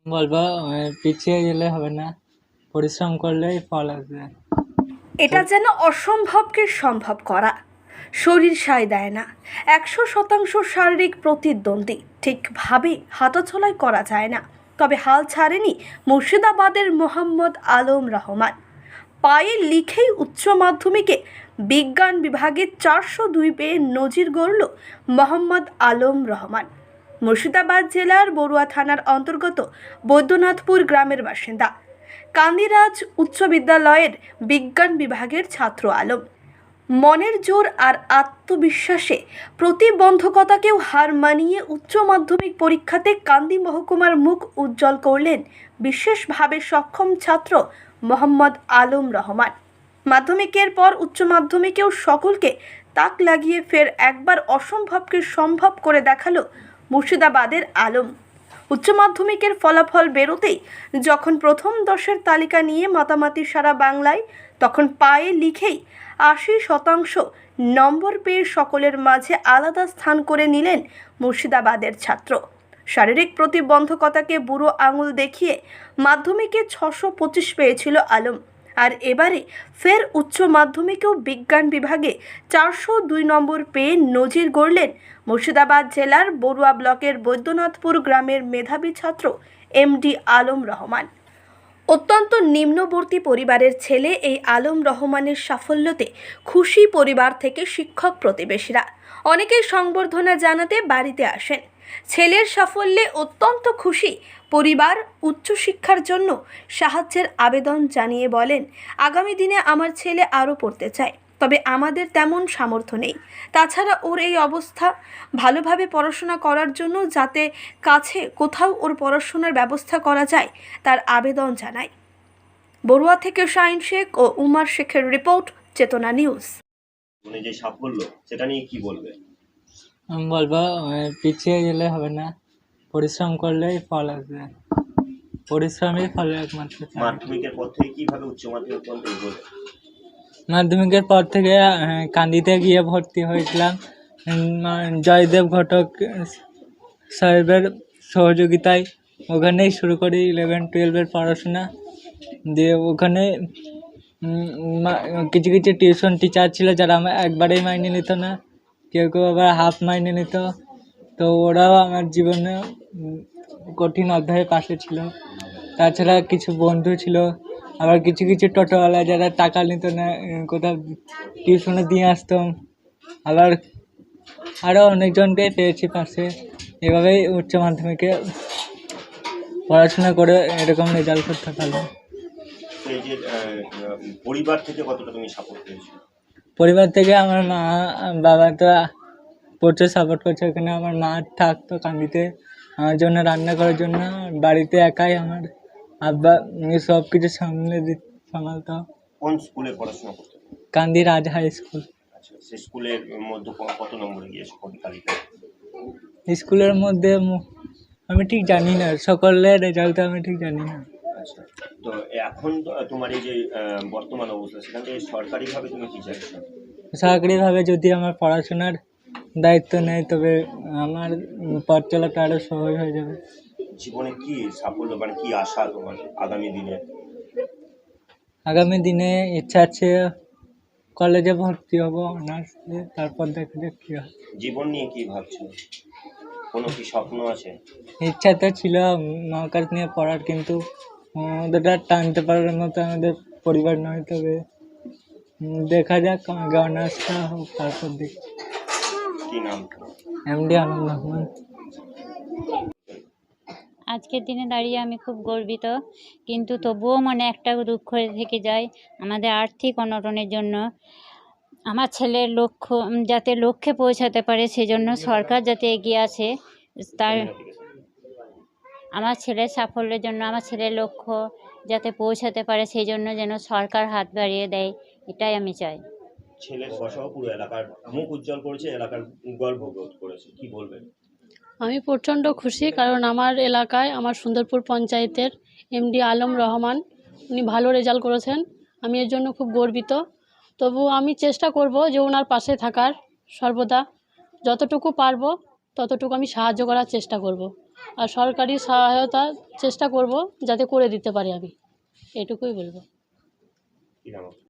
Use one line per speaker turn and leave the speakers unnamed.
বলবো পিছিয়ে গেলে হবে না, পরিশ্রম করলেই ফল আসবে।
এটা যেন অসম্ভবকে সম্ভব করা। শরীর সায় দেয় না, 100% শারীরিক প্রতিদ্বন্দ্বী, ঠিকভাবে হাঁটাচলাই করা যায় না। তবে হাল ছাড়েনি মুর্শিদাবাদের মোহাম্মদ আলম রহমান। পায়ে লিখেই উচ্চ মাধ্যমিকে বিজ্ঞান বিভাগে 402 পেয়ে নজির গড়ল মোহাম্মদ আলম রহমান। মুর্শিদাবাদ জেলার বড়ুয়া থানার অন্তর্গত বৈদ্যনাথপুর গ্রামের বাসিন্দা। কান্দিরাজ উচ্চ বিদ্যালয়ের বিজ্ঞান বিভাগের ছাত্র আলম মনের জোর আর আত্মবিশ্বাসে প্রতিবন্ধকতাকেও হার মানিয়ে উচ্চ মাধ্যমিক পরীক্ষাতে কান্দি মহকুমার মুখ উজ্জ্বল করলেন বিশেষভাবে সক্ষম ছাত্র মোহাম্মদ আলম রহমান। মাধ্যমিকের পর উচ্চ মাধ্যমিকেও সকলকে তাক লাগিয়ে ফের একবার অসম্ভবকে সম্ভব করে দেখালো মুর্শিদাবাদের আলম। উচ্চ মাধ্যমিকের ফলাফল বেরোতেই যখন প্রথম 10-এর তালিকা নিয়ে মাতামাতি সারা বাংলায়, তখন পায়ে লিখেই 80% নম্বর পেয়ে সকলের মাঝে আলাদা স্থান করে নিলেন মুর্শিদাবাদের ছাত্র। শারীরিক প্রতিবন্ধকতাকে বুড়ো আঙুল দেখিয়ে মাধ্যমিকে 625 পেয়েছিল আলম, আর এবারে ফের উচ্চ মাধ্যমিকেও বিজ্ঞান বিভাগে 402 নম্বর পেয়ে নজির গড়লেন মুর্শিদাবাদ জেলার বড়ুয়া ব্লকের বৈদ্যনাথপুর গ্রামের মেধাবী ছাত্র এমডি আলম রহমান। অত্যন্ত নিম্নবর্তী পরিবারের ছেলে এই আলম রহমানের সাফল্যতে খুশি পরিবার থেকে শিক্ষক প্রতিবেশীরা। অনেকেই সংবর্ধনা জানাতে বাড়িতে আসেন। ছেলের সাফল্যে অত্যন্ত খুশি পরিবার উচ্চশিক্ষার জন্য সাহায্যের আবেদন জানিয়ে বলেন, আগামী দিনে আমার ছেলে আরও পড়তে চায়, তবে আমাদের তেমন সামর্থ্য নেই। তাছাড়া ওর এই অবস্থা, ভালোভাবে পড়াশোনা করার জন্য যাতে কাছে কোথাও ওর পড়াশোনার ব্যবস্থা করা যায় তার আবেদন জানায়। বড়ুয়া থেকে শাহিন শেখ ও উমার শেখের রিপোর্ট, চেতনা নিউজ।
মানে যে সাফল্য সেটা নিয়ে কি বলবে?
আমি বলবো পিছিয়ে গেলে হবে না, পরিশ্রম করলেই ফল আসবে। পরিশ্রমই ফলের একমাত্র চাবি।
মাধ্যমিকের পর থেকে কিভাবে উচ্চ মাধ্যমিক পর্যন্ত এগোলে?
মাধ্যমিকের পর থেকে কান্দিতে গিয়ে ভর্তি হয়েছিলাম। জয়দেব ঘটক সাহেবের সহযোগিতায় ওখানেই শুরু করি 11-12-এর পড়াশোনা। দিয়ে ওখানে কিছু কিছু টিউশন টিচার ছিল যারা আমার একবারেই মাইনে নিত না, কেউ কেউ আবার হাফ মাইনে নিত। তো ওরাও আমার জীবনে কঠিন অধ্যায়ের পাশে ছিল। তাছাড়া কিছু বন্ধু ছিল, আবার কিছু কিছু টোটোওয়ালা যারা টাকা নিত না, কোথাও টিউশনে দিয়ে আসতাম। আবার আরও অনেকজনকে পেয়েছি পাশে। এভাবেই উচ্চ মাধ্যমিকে পড়াশোনা করে এরকম রেজাল্ট করতে পারলাম।
এই যে পরিবার থেকে কতটা তুমি সাপোর্ট পেয়েছো?
পরিবার থেকে আমার মা বাবা তো প্রচুর সাপোর্ট করছে। ওখানে আমার মা থাকতো কান্দিতে আমার জন্য, রান্না করার জন্য। বাড়িতে একাই আমার আব্বা সব কিছু সামালতো।
কোন স্কুলে পড়াশোনা করতে?
কান্দি রাজ হাই স্কুল।
আচ্ছা, সেই স্কুলের মধ্যে কত নম্বরে গিয়েছো কোন তালিকায়?
স্কুলের মধ্যে আমি ঠিক জানি না, সকলের রেজাল্ট আমি ঠিক জানি না।
আচ্ছা, তো এখন তোমার এই যে বর্তমান অবস্থা, সেখান থেকে সরকারিভাবে তুমি কি চাইছো?
সরকারিভাবে যদি আমার পড়াশোনার দায়িত্ব নেয় তবে আমার পথ চলাটা আরও সহজ হয়ে যাবে।
জীবনে কি সাফল্য, মানে কি আশা তোমার আগামী দিনে?
আগামী দিনে ইচ্ছা আছে কলেজে ভর্তি হব অনার্স দিয়ে, তারপর দেখা যাক কী হয়।
জীবন নিয়ে কি ভাবছো? কোনো কি স্বপ্ন আছে?
ইচ্ছা তো ছিল মহাকাশ নিয়ে পড়ার, কিন্তু ওটা টানতে পারার মতো আমাদের পরিবার নয়। তবে দেখা যাক, আগে অনার্সটা হোক তারপর দেখি।
কি নাম?
এমডি আলম রহমান।
আজকের দিনে দাঁড়িয়ে আমি খুব গর্বিত, কিন্তু তবুও মনে একটা দুঃখ থেকে যায়। আমাদের আর্থিক অনটনের জন্য আমার ছেলের লক্ষ্য যাতে লক্ষ্যে পৌঁছাতে পারে, সেজন্য সরকার যাতে এগিয়ে আসে। তার আমার ছেলের সাফল্যের জন্য, আমার ছেলের লক্ষ্য যাতে পৌঁছাতে পারে, সেই জন্য যেন সরকার হাত বাড়িয়ে দেয়, এটাই আমি চাই।
ছেলের সহ পুরো এলাকার মুখ উজ্জ্বল করেছে, এলাকার গর্ববোধ করেছে, কি বলবেন?
আমি প্রচণ্ড খুশি, কারণ আমার এলাকায় আমার সুন্দরপুর পঞ্চায়েতের এমডি আলম রহমান উনি ভালো রেজাল্ট করেছেন। আমি এর জন্য খুব গর্বিত। তবু আমি চেষ্টা করব যে ওনার পাশে থাকার, সর্বদা যতটুকু পারবো ততটুকু আমি সাহায্য করার চেষ্টা করব। আর সরকারি সহায়তা চেষ্টা করব যাতে করে দিতে পারি আমি, এটুকুই বলবো।
কি নাম আপনার?